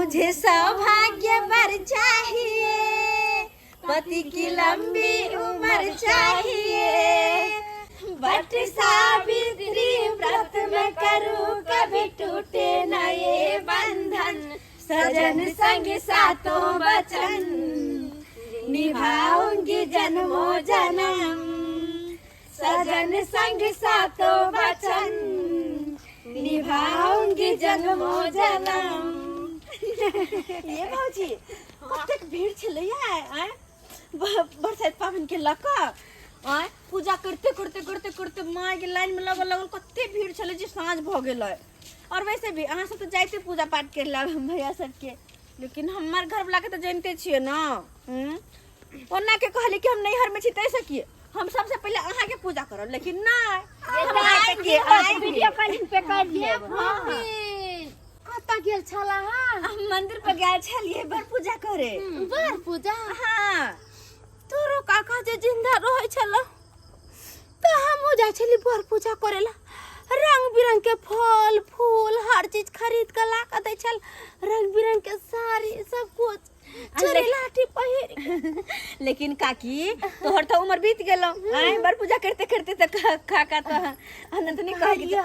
मुझे सौभाग्य वर चाहिए, पति की लंबी उम्र चाहिए, बट सावित्री व्रत में करूं कभी टूटे न ये बंधन, सजन संग सातों वचन निभाऊंगी जन्मों जन्म, सजन संग सातों वचन निभाऊंगी जन्मों जन्म। ये भौजी कतेक भीड़ छलैया बरसात पावन के लका पूजा करते करते करते करते माँ के लाइन में लगल लगल कते भीड़ छले जे साँझ भ गेल। और वैसे भी अहाँ सब तो जाते पूजा पाठ कर ला भैया सबके, लेकिन हमार घर वाला के तो जानते छिए ना। ओना के कहले कि हम नैहर में छी तै सकिए हम सबसे पहले अहाँ के पूजा करब, लेकिन ना हम आएंगे वीडियो कॉलिंग पे कर लिए। कत गेल छला? हम मंदिर पर गए छलिए बर पूजा करे। बर पूजा? हां। तोरो काका जे जिंदा रहे छला त हम जाय छली बर पूजा करेला। रंग बिरंग के फल फूल हर चीज खरीद के ला के दै छल, रंग बिरंग के साड़ी सब कुछ चोरी लाठी पहिर। लेकिन काकी तोहर तो उम्र बीत गेलो आय बर पूजा करते करते त काका तो अनंत नहीं कह गया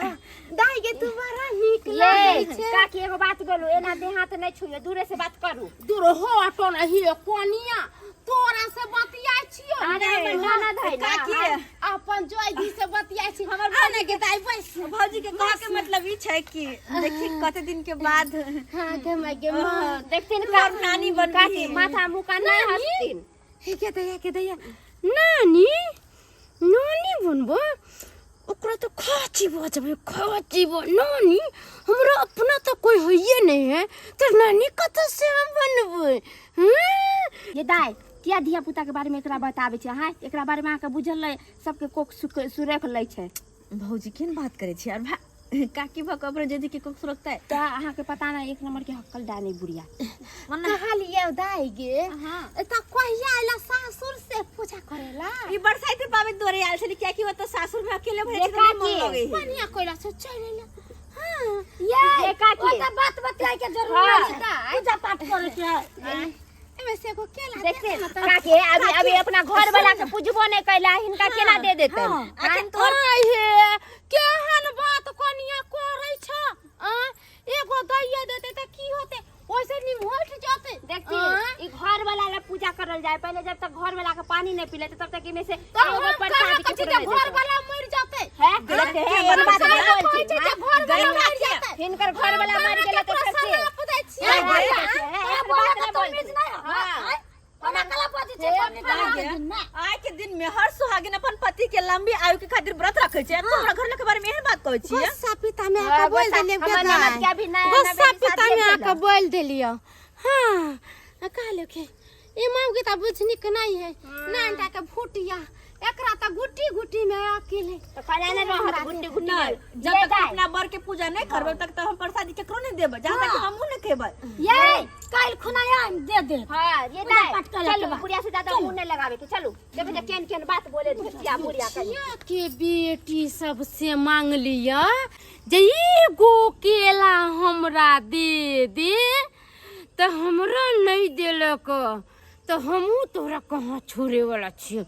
दाई गे तुम्हारा निक लागे छे। काकी एगो बात बोलू, एना देह हाथ नहीं छुए, दूरे से बात करू। दूर हो हटो नहीं कोनिया तोरा से बतियाई छियो। अरे नाना धाई काकी अपन जोई दी से बतियाई छी। हमर आने के दाई बस भौजी के कह के मतलब ई छै कि देखी कते दिन के बाद हां के मैं के देखतिन का नानी बन काकी माथा मुका नहीं हस्तिन। हे के दैया नानी नानी बनबो ओकरा तो खाची बो नानी हमरा अपना तो कोई होइए नहीं है तो नानी कत से हम बनबो। ये दाई किया धिया पुता के बारे में एकरा बताबै छै? हां एकरा बारे में आके बुझल है सबके कोक सुरेख लै छै। भौजी केन बात करे छी और काकी भक अपने जदी के कोक सुरखता है त अहाँ के पता ना एक नंबर के हक्कल डानी बुढ़िया कहलिए दाई गे। हां त कहिया आइला सासुर से पूजा करेला? ई बरसाइत पावे दोरे आल छली क्या की वो तो सासुर में अकेले भरे छ मन लगे बढ़िया कोइला से चलेला। हां ये काकी त बात बतियाई के जरूरत है पूजा पाठ करे के वैसे को केला देखते काकी अभी अपना घर वाला के पूजबो नहीं कैला हिनका केला दे देते। अखन तोर है केहन बात कोनिया करे छ एगो दैया देते त की होते ओइसे निमोठ जाते। देखती ई घर वाला ला पूजा करल जाए पहले जब तक घर वाला के पानी नहीं पिले तब तक में से एगो प्रसाद के घर वाला मर जाते है गलत है ये बात नहीं बोल छी घर वाला मर जाते हिनकर घर वाला मर गेले त कैसे ये बात नहीं बोल हां हमरा कला पति छे आय के दिन में हर सुहागिन अपन पति के लंबी आयु के खातिर व्रत रखे छै। तोरा घर के बारे में एहन बात कहै छी? बस पिता में आके बोल देलिए बस पिता में आके बोल देलियो। हां कहलो के ई मां के त बुझनी के नहीं है नानटा के फुटिया एकरा त गुट्टी गुट्टी में अकेले तो कहले ने रहत गुट्टी गुट्टी जब तक अपना बर के पूजा नहीं करबे तक तो हम प्रसादी केकरो नहीं देबे जहां तक हम नहीं खेबै। ये काल खुनाया दे हां ये दाई चलो बुढ़िया से ज्यादा मुंह नहीं लगावे के चलो देखो जे केन बात बोले धुतिया बुढ़िया के बेटी सबसे मांग लिया जे एगो केला हमरा दे दे त हमरा नहीं देलक तो हमू तोरा कहाँ छोड़े वाला छिए।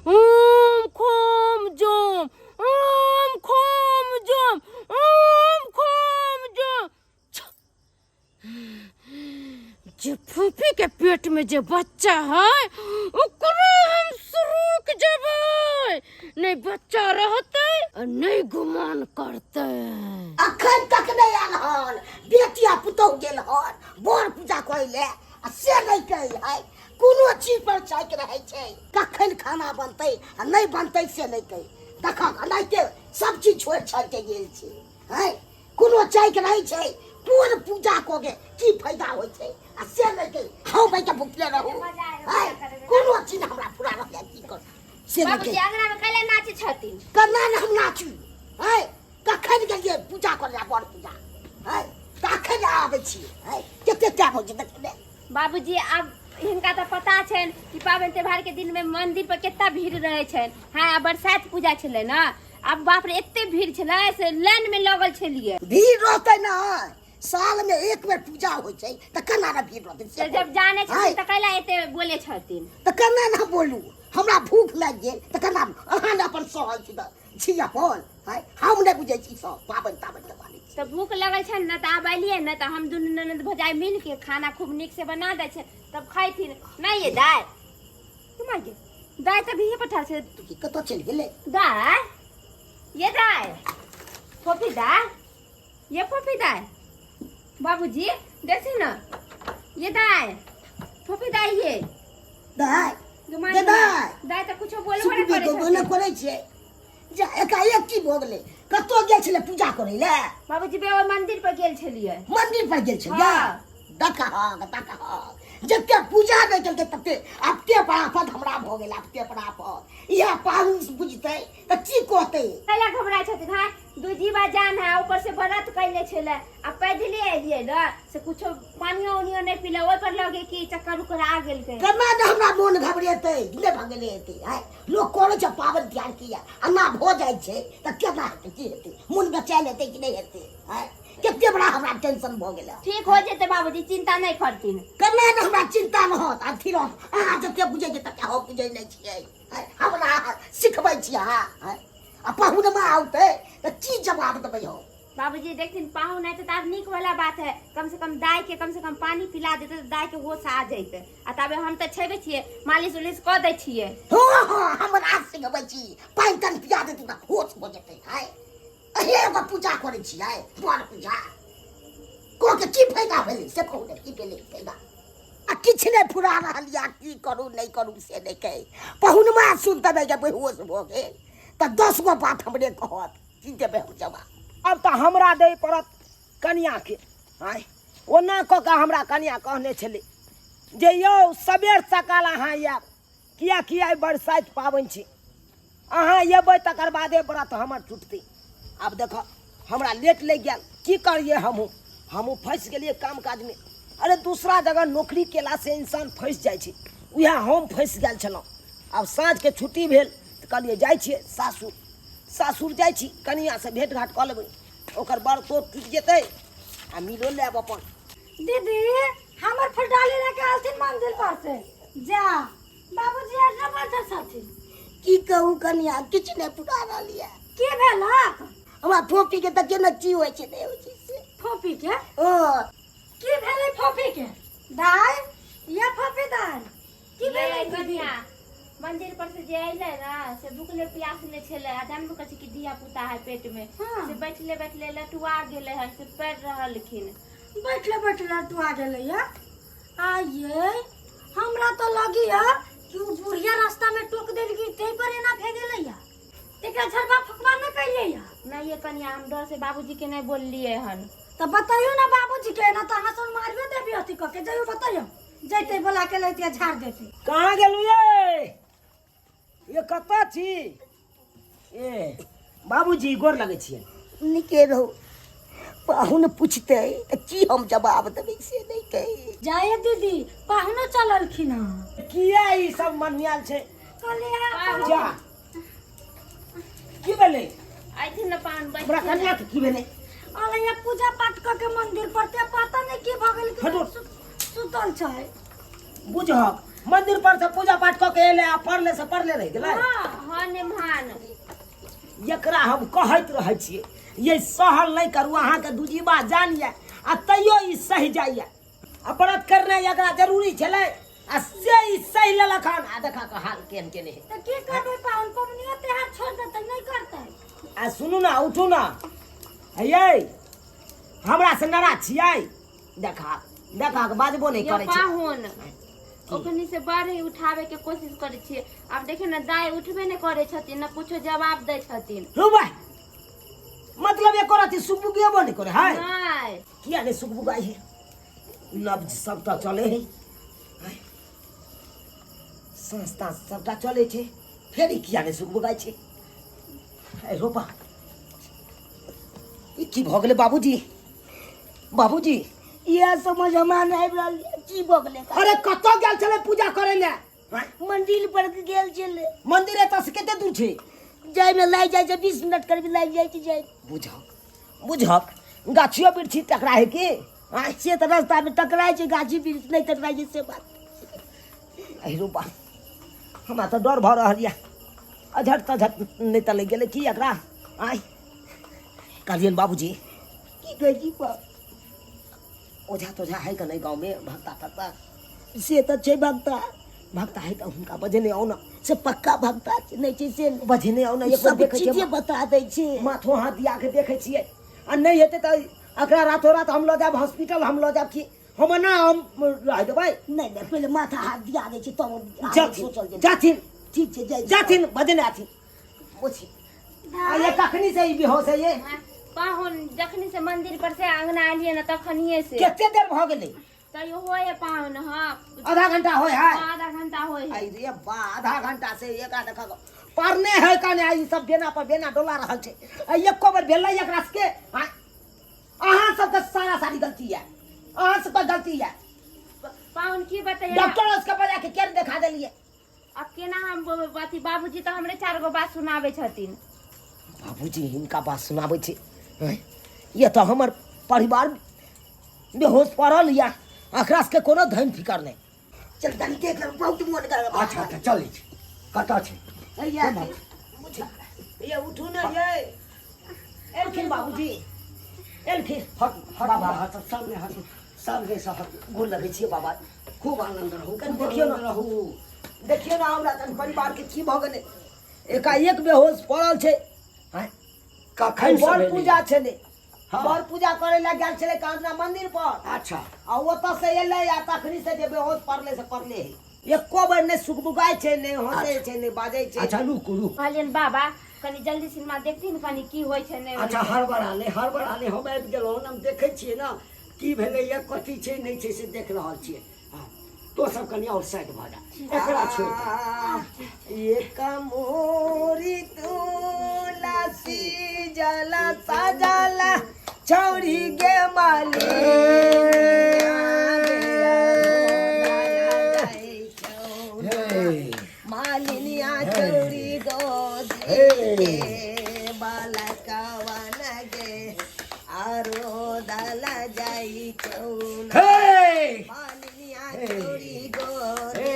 ओम खोम जोम ओम खोम जोम ओम खोम जोम। जे फूफी के पेट में जे बच्चा है ओकरे हम सुरुक जेबै नहीं बच्चा रहते और नहीं गुमान करते। अखन तक नहीं आल हन बेटिया पुतौ गेल हन बर पूजा कइले आ से नहीं कहि है कोनो चीज पर चाक रहे छै कखन खाना बनतै आ नहीं बनतै से नहीं कहि देखा अनाइते सब चीज छोड़ छाड़ के गेल छै है कोनो चाक रहे छै पूर्ण पूजा कोगे की फायदा होय छै आ से नहीं कहि हम भाई के भुखले रहू है कोनो चीज हमरा पूरा रहले की कर से नहीं कहि अंगना में कैले नाची छथिन कना न हम नाचू है कखन गेलिए पूजा करला बर पूजा है कखन आबै छी है कते टाइम हो जे देखले बाबूजी अब इनका तो पता छन कि पावन त्योहार के दिन में मंदिर पर कितना भीड़ रहे छन। हां बरसात पूजा छले ना अब बाप रे एते भीड़ छले से लाइन में लगल छलिए। भीड़ रहते ना साल में एक बेर पूजा होइ छै त केना न भीड़ रहतै तो जब जाने छथिन त कैला एते बोले छथिन त केना न बोलू हमरा भूख लाग गेल त केना अहाँ न अपन सहल छी त छी अपन है हम नै बुझै छी सब पाबन ताबन के बारे तो भूख लगल छै न त आब अलिए न त हम दुनू ननद भजाई मिल के खाना खूब निक से बना दै छै तब खैथिन नहीं ये दाय तुम आगे दाय त भी पठा छै तू की कत चल गेले दाय ये दाय फोफी दाय ये फोफी दाय बाबूजी देखिए ना ये दाय फोफी दाय ये दाय तुम्हारी ये दाय दाय त कुछो बोलबो सुबह न को बोले करे छै जा एकाएक की भ गेलै कतो गेल छले पूजा करे ले बाबूजी बे ओ मंदिर पर गेल छलिए मंदिर पर गेल छलिए हाँ। दका जते पूजा नै केलकै तते आपते परापद हमरा भ गेल आपते परापद इहा पाहुन बुझतै त की कहतै कैला घबराय छथिन हां दू जीवा जान है ऊपर से व्रत कैले छले आ पैदले एलिए न से कुछो पानियो उनियो नै पीले ओइ पर लगे कि चक्कर उकर आ गेल के केना न हमरा मोन घबरेतै नै भगले हेतै है लोग कोन छ पावन ध्यान किया अन्ना भ जाय छै त केना हेतै की हेतै मोन बेचैन हेतै कि नै हेतै है केते बड़ा हमरा टेंशन भ गेल ठीक हो जेते बाबूजी चिंता नै करथिन केना न हमरा चिंता न होत आ फिर अहाँ जते बुझै छै तते हम बुझै नै छियै हमरा सिखबै छी अहाँ आ पाहुनमा आउतै त की जवाब देबै हम बाबूजी देखथिन पाहुन है तो तार निक वाला बात है कम से कम दाय के कम से कम पानी पिला देते तो दाय के होश आ जैते आ तबे हम त छेबे छिए मालिश उलिश क दै छिए हां हमरा सिखबै छी पाइन तन पिया देतै त होश हो जेतै है अहे एगो पूजा करै छियै बड़ पूजा को के की फायदा भेलै से कहू ने की भेलै फायदा आ किछ नै फुरा रहल या की करू नै करू से नै कहे पाहुनमा सुनते नै के बेहोश भ गेल त 10 गो बात हमरे कहत की देबै हम जवाब अब तो हमरा दे पड़त कनिया के आय ओना क के हमरा कनिया कहने छले जे यौ सबेर सकाल अहाँ आयब किया आइ बरसाइत पाबनि छी अहाँ अयबै तकर बादे व्रत हमर टूटतै आब देख हमरा लेट लग गेल की करिए हमहूँ फंस गेलिए काम काज में अरे दूसरा जगह नौकरी केला से इंसान फंस जाइ छै उएह हम फंस गेल छलहुँ आब साँझ के छुट्टी भेल तऽ कहलिए जाइ छियै सासुर जाइ छी कनिया से भेंट घाट कऽ लेबै ओकर बड़ तोड़ टूटि जेतै आ मिलो लेब अपन दीदी हमर फटाली लेके आलथिन मंदिर पर से जा बाबूजी आज बैठल छथिन की कहू कनिया किछ नै पुरा रहलिए की भेलक हमरा फोपी के त केना की होइ छै नै होइ छै से फोफी के ओ की भेलै फोफी के दाय ये फोफी दाय की भेलै कनिया मंदिर पर से जे अइले ना से भूखले प्यासले छले आ जानबो कछि कि धिया पुता है पेट में हाँ। से बैठले लटुआ गेले हन से पैर रहलखिन बैठले तू आ गेलै या आये हमरा तो लगी है कि उ बुढ़िया रास्ता में टोक देल की तै पर एना फे गेलै या तेकरा झरबा फकवा न कइले या नहीं ये कनिया हम डर से बाबूजी के नहीं बोललिए हन तो बताइयो ना बाबूजी के ना तो हसन मारबे देबी अथी क के जइयो बताइयो जइते बोला के लइते झाड़ देते कहाँ गेलू ये कतऽ छी ए बाबूजी गोर लगै छियै निके रहू पाहुन पूछते की हम जवाब देबै से नै कहे जाए दीदी पाहुनो चललखिन ह किया ई सब मनमियाल छै कहलिए जा की भेलै आइथिन न पान हमरा बैठ कन्या के की भेलै अरे पूजा पाठ क के मंदिर पर ते पता नहीं की भ गेल हटो। सुतल छै बुझहक मंदिर पर से पूजा पाठ कऽ के एले आ पढ़ले से पढ़ले रह गेलै हां निमान एकरा हम कहैत रहै छियै ये सहल नहीं करू अहाँ के दूजीबा जानिए आ तैयो ई सही जाइए आ व्रत करना एकरा जरूरी छलै आ से ई सही लेलक हन आ देखा के हाल केहन केने है त की करबै पाहुन पवनिया त्योहार छोड़ देतै नहीं करतै आ सुनू ना उठू ना ये हमरा से नाराज छियै देखा के बाजबो नहीं करे छै पाहुन ओकनी से बाढ़ उठावे के कोशिश करे छिए अब देखिए ना दाय उठबे नहीं करे छथिन ना कुछो जवाब दै छथिन रुबा मतलब एको राती सुबुगेबो नहीं करे है नहीं किया नहीं सुबुगाई है नब्ज सबटा चले है संस्था सबटा चले छे फेर किया नहीं सुबुगाई छे है रोपा ई की भ गेलै बाबूजी ये समझ हमरा नै आबि रहल की भ गेलै अरे कतऽ गेल छले पूजा करे ले मंदिर पर गेल छलै मंदिर एतऽ से कते दूर छै जाय में लाग जाय छै 20 मिनट करबी लाग जाय छै जाय बुझक गाछियो वृक्षी टकराए की आइ से तऽ रास्ता में टकराइ छै गाछी वृक्ष नहीं टकराइ छै से बात अहि रूपा हमरा तऽ डर भऽ रहल यऽ अझट तझट नहि तऽ लागि गेलै की एकरा आइ कहलियन बाबूजी की कहै छी बाप ओझा तोझा है कि नहीं गाँव में भक्ता तक्ता से तऽ छै भक्ता भक्ता है तऽ हुनका बजेने आउ न से पक्का भक्ता छै नहीं छै से बजेने आउ न एक बार सब देखै चीजे छियै बता दै छै माथो हाथ दिया के देखै छियै आ नहीं हेतै तऽ एकरा रातों रात हम लऽ जायब हॉस्पिटल हम लऽ जायब कि हम ना हम रह देबै नहीं नहीं पहले माथा हाथ दिया दै छै तब सोचल जाथिन जाथिन ठीक छै जाइ जाथिन बजेने आथिन ओछि आ ये कखनी से ई बेहोश है ये पाहुन जखनी से मंदिर पर से अंगना आलिए न तखनिए से केते देर भऽ गेलै तैयो होए पाहुन हाँ आधा घंटा होय है आधा घंटा होए आई रे बा आधा घंटा से एक आधा का पारने है कने आई सब बेना पर बेना डोला रहल छै आ एको बेर भेलै एकरा के अहाँ सबके सारा सारी गलती है अहाँ सबके गलती है पाहुन की बताइए डॉक्टर उसके बजा के केन देखा देलिए अब केना हम अथी बाबूजी तो हमरे 4 गो बात सुनाबे छथिन बाबूजी हिनका बात सुनाबै छै हैं? ये तो हमर परिवार बेहोश पड़ल या एकरा के कोनो धन फिकर नहीं चल तनी देख ले बहुत मन कर अच्छा अच्छा चलै छै कतऽ छै ये उठू न ये एलखिन बाबूजी एलखिन हट हट बाबा। हट सामने हट सामने से हट गोर लगै छियै बाबा खूब आनंद रहू कनि खूब देखियौ आनंद न। रहू देखियो ना हमरा तन परिवार के की भऽ गेलै एकाएक बेहोश पड़ल छै हैं? कखन से बड़ भेलै? पूजा छलै हाँ। बड़ पूजा करे ला गेल छलै कांगना मंदिर पर अच्छा आ ओतऽ से एलै आ तखनी से जे बेहोश पड़ले से पड़ले है एको बेर नहि सुखबुगाय छै नहि हंसै छै नहि बाजै छै अच्छा रुक रुक कहलियन बाबा कनी जल्दी सिनेमा देखथिन कनी की होय छै नहीं अच्छा हड़बड़ा नहि हम आबि गेलहुँ हम देखै छियै ने की भेलैए कथी छै नहीं छै से देख रहल छियै हाँ तो सब कनि और साइड भऽ जा एकरा छोड़ि दे। एक मोरी तुलसी जला सजला छौरी गे माली हे, मालिनिया छौरी गोदी हे। बालकवन गे आरो दला जाई चौना हे मालिनिया हे। छौरी गोदी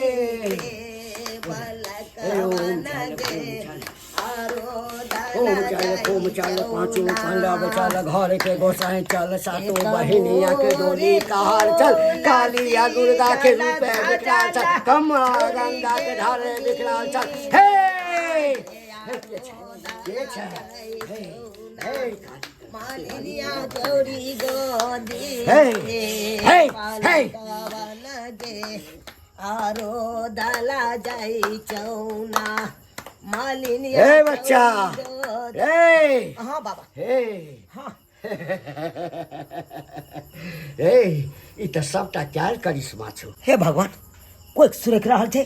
हे। बालकवन गे आरो ओम चल पांचों पंडा बचाल घर के गोसाई चल सातों बहिनिया के डोली कहार चल कालिया दुर्गा के रूप में विकराल चल कमला गंगा के धारे विकराल चल हे ये छै हे हे मालिनिया छौरी गोदी हे हे हे बालकवन गे आरो दला जाई चौना मालिनिया हे बच्चा गोदी। हे हाँ बाबा हे हाँ हे ई तऽ सबटा क्यार करिश्मा छौ हे भगवान कोई सुरख रहल छै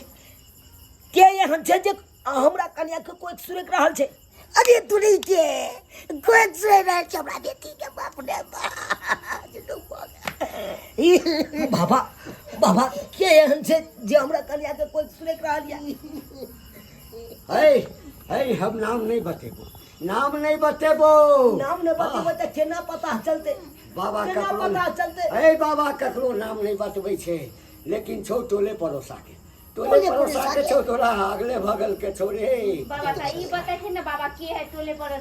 के एहन छै जे हमरा कन्या के कोई सुरख रहल छै अरे तू नहीं के कोई से रह के हमरा बेटी के बाप ने बाबा बाबा के एहन छै जे हमरा कन्या के कोई सुरख रहल या हे हे हम नाम नहीं बतेबो नाम नहीं बतेबो नाम ने बतेबै तऽ केना पता चलते बाबा केना ककरो पता चलते हे बाबा ककरो नाम नहीं बतबै छै लेकिन छौ टोले पड़ोसा के टोले टोले पड़ोसा पड़ोसा के के? छौ तोरा अगले बगल के छौ रे बाबा ता ई बताथे ना बाबा के है टोले पर हे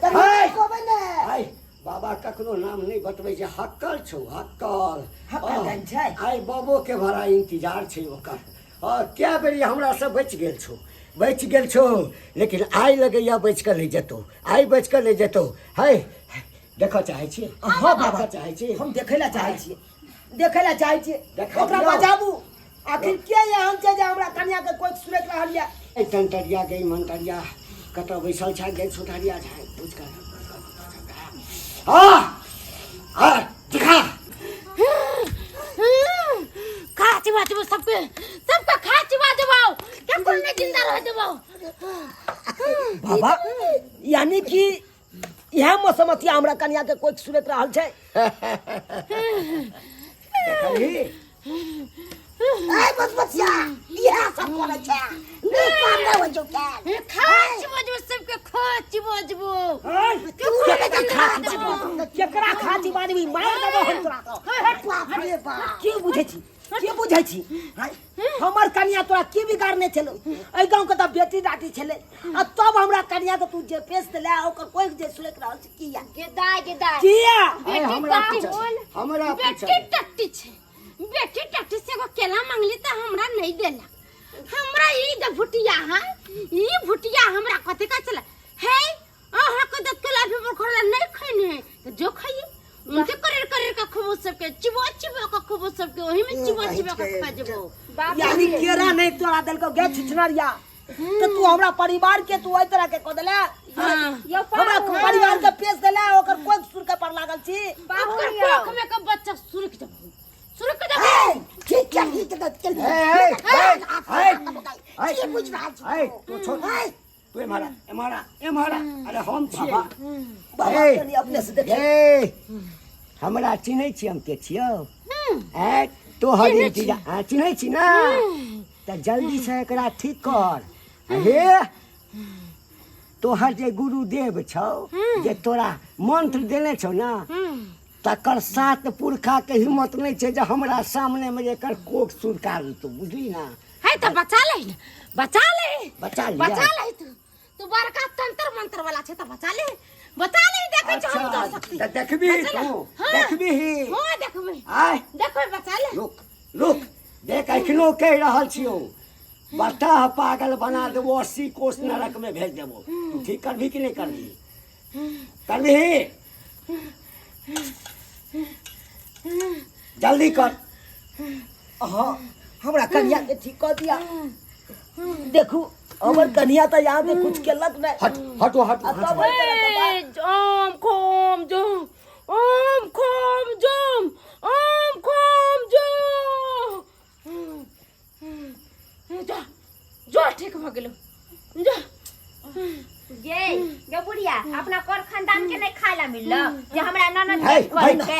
कहबै ने आइ बाबा ककरो नाम नहीं बतबै छै हक्कल छौ हक्कल हक्कल गन छै? आइ बाबो के बड़ा इंतजार छै ओकर और क्या बेरी हमरा से बच गेल छौ लेकिन आइ लगैया बच के नहीं जेतौ आइ बच के नहीं जेतौ है देखऽ चाहै छी हाँ बाबा चाहै छी हम देखै ला चाहै छियै देखै ला चाहै छियै देखा ओकरा दियौ। बजाबू आखिर के एहन छै जे हमरा कन्या के कोई सुरख रहल या ए तंतरिया गई मंतरिया कतऽ बैसल छै गई सुधारिया छै बुझ कर आ दिखा खा चिवा चिवा सबका खा चिवा देबो क्या कोई नहीं जिंदा रह देबो बाबा यानी कि यह मौसमतिया हमरा कन्या के कोई सुरख रहल छै देखली ए बस बच्चा ये सब करे छे नहीं काम नहीं हो जो के खाच बजबो सबके खाच बजबो केकरा खाची बाजबी मार देबो हम तोरा तो बाप रे बाप की बुझै छी के बुझै छी हमर कन्या तोरा की बिगाड़ने छलो ए गांव के त बेटी डाटी छले आ तब हमरा कन्या के तू जे पेश ले ओकर कोई जे सुलक रहल छी किया गेदाय किया हमरा बेटी टट्टी छे बेटी टट्टी से को केला मांगली त हमरा नहीं देला हमरा ई द भुटिया है ई भुटिया हमरा कते का चला हे अहा को द केला भी बखरला नहीं खइने त जो खाइए उनके करेर का खबो सबके चिबो का खबो सबके ओही में चिबो का खा जबो यानी केरा नहीं तोरा दिल को गे छिछनरिया तो तू हमरा परिवार के तू ओइ तरह के क देला हमरा परिवार के पेश देला ओकर कोई सुर के पर लागल छी बाप कर कोख में का बच्चा सुरक जब ठीक चल ये बुझ रहा ए तू छोड़ तू मारा अरे हम बाबा बाबा कनी अपने से देख हमरा चिन्है छी हम के छियौ ए तो हर इंतजार चिन्है छी ना त जल्दी से एकरा ठीक कर हे तोहर जे गुरुदेव छौ जे तोरा मंत्र देने छौ ना तकर सात पुरखा के हिम्मत नहीं छे जे हमरा सामने में एकर कोक सुरकार तू बुझली ना है त बचा ले तू बड़का तंत्र मंत्र वाला छे त बचा ले देखे छ हम तो सकती त देखबी ही हां देखबी आय देखो बचा ले रुक देख एखनो कह रहल छियौ बता पागल बना देबो 80 कोस नरक में भेज देबो तू ठीक करबी कि नहीं करबी जल्दी कर हां हमरा कन्या के ठीक कर दिया देखू हमर कन्या त यहाँ पे कुछ केलक नहीं हटो ओम खोम जोम ओम खोम जोम जो ठीक भ गेलो जो गे बुढ़िया अपना कर खानदान के नहीं खाइला मिलल जे हमरा ननद है के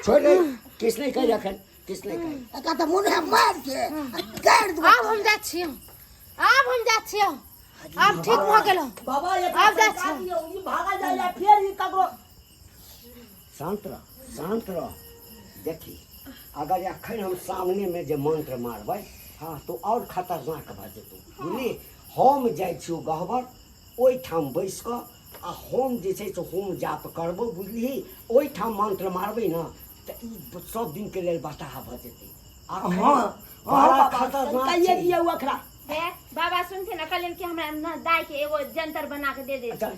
छोड़ दे किस नहीं कह रखन किस नहीं कह का तो मुंह मार के गाड़ दो अब हम जा छियो अब ठीक भ गेलो बाबा ये आब जा छी ई भागा जाया फिर ई ककरो शांत रह देखी अगर अखन हम सामने में जे मंत्र मारबै हाँ तो और खतरनाक भ जेतौ बुझली हम जाइ छियौ गहबर ओइ ठाम बैस क आ हम जे छै से होम जाप करबो बुझली ओइ ठाम मंत्र मारबै ना त ई सब दिन के लेल बताहा भ जेतै बड़ा खतरनाक कहिए दिया अखरा बाबा सुनथे ना कलिन कि हमरा न दाई के एगो जंतर बना के दे अच्छा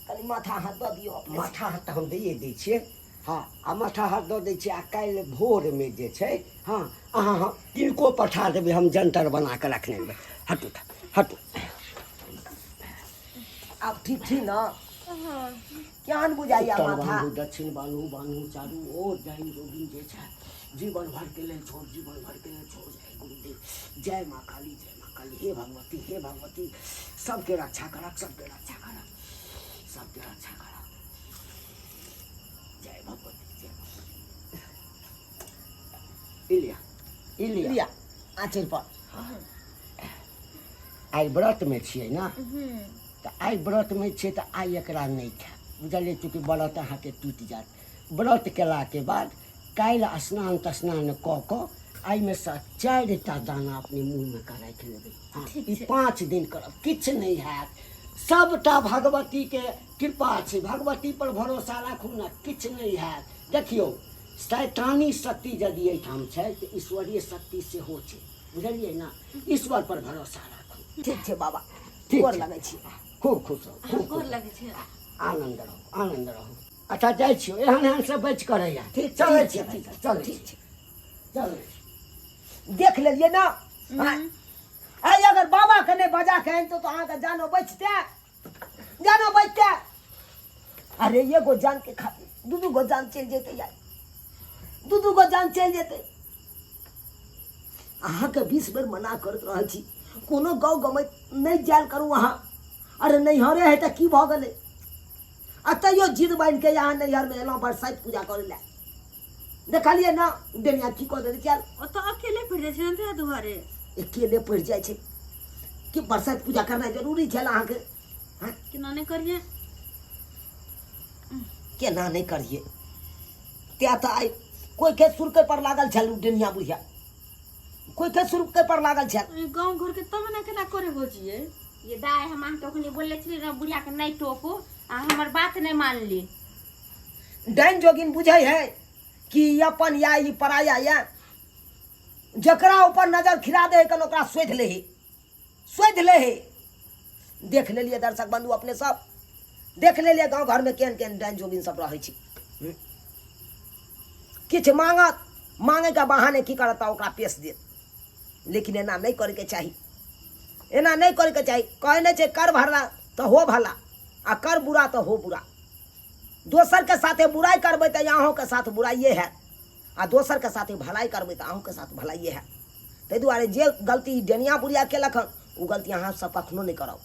कनी माथा हाथ द दियो अपने माथा हाथ हम दैए दै छियै हाँ आ माथा हाथ दऽ दै छियै आ काल्हि भोरमे जे छै हाँ अहाँ किनको पठा देबै हम जंतर बना कऽ रखने देबै हटू अब ठीक छी ना क्या बुझाइया उत्तर माथा बान्हू दक्षिण बान्हू चारू ओर जैन जोगिन जे छै जीवन भर के लेल छोड़ जय गुरुदेव जय माँ काली हे भगवती सबके रक्षा करक जय भगवती इलिया आचर पर आइ व्रत में छियै ना तऽ आइ व्रत में छियै तऽ आइ एकरा नहीं खाय बुझलियै चूँकि व्रत अहाँके टूटि जायत व्रत केलाके बाद काल्हि स्नान तस्नान कऽ कऽ आइमे से 4टा दाना अपने मुँह में का राखि लेबै हाँ ई 5 दिन करब किछु नहीं हैत सबटा भगवती के कृपा छै भगवती पर भरोसा राखू ना किछु नहीं हैत देखियौ शैतानी शक्ति यदि एहिठाम छै तऽ ईश्वरीय शक्ति सेहो छै बुझलियै ना ईश्वर पर भरोसा राखू ठीक छै बाबा ठीक गोर छै। लगै छी खूब खुश रहू खूब गोर लगे छे आनंद रहू अच्छा जाइ छियौ एहन सब बच करैया ठीक चलै छै, छियै ठीक चल ठीक छै। चल देख लेलिए ना आई अगर बाबा के नहीं बजा के तो अहाँ के जानो बचते अरे ये गो जान के खातिर दू गो जान चल जेते यार दू गो जान चल जेते अहाँ के 20 बेर मना करत रहल छी कोनो गाँव गमे नहीं जायल करू अहाँ अरे नैहरे है त की भ गेलै आ तैयो जिद बांध के यहाँ नैहर में एलहुँ बरसाइत पूजा करे ला देखलिए ना दुनिया की कह दे चल ओ तो अकेले पड़ जाए छन ते दुआरे अकेले पड़ जाए छे कि बरसात पूजा करना जरूरी छे अहाँ के हाँ केना नहीं करिए केना नहीं करिए त्या तो आई कोई के सुरके पर लागल छल दुनिया बुझिया कोई के सुरके पर लागल छल गांव घर के तब ना केना करे होजिए ये दाय हम अहाँ के ओखनी बोलले छली ना बुढ़िया के नहीं टोको आ हमर बात नहीं मान ली डाइन जोगिन बुझे है कि अपन या ई पराया या जकरा ऊपर नजर खिरा दे कन ओकरा सोध ले है देख ले लिए दर्शक बंधु अपने सब देख ले लिए गांव घर में केन केन डाइन जोगिन सब रहे छी किछ मांगे का बहाने की करता ओकरा पेश दे लेकिन एना नहीं करे के चाहिए एना नहीं करे के चाहिए कहने छे कर भला तो हो भला आ कर बुरा तो हो बुरा दोसर के साथे बुराई करबे तो अहों के साथ बुराइए है आ दोसर के साथे भलाई करबे तो अहों के साथ भलाइए है ते दुआरे जे गलती डेनिया बुढ़िया केलक हन उ गलती अहाँ सब कखनो नहीं करब।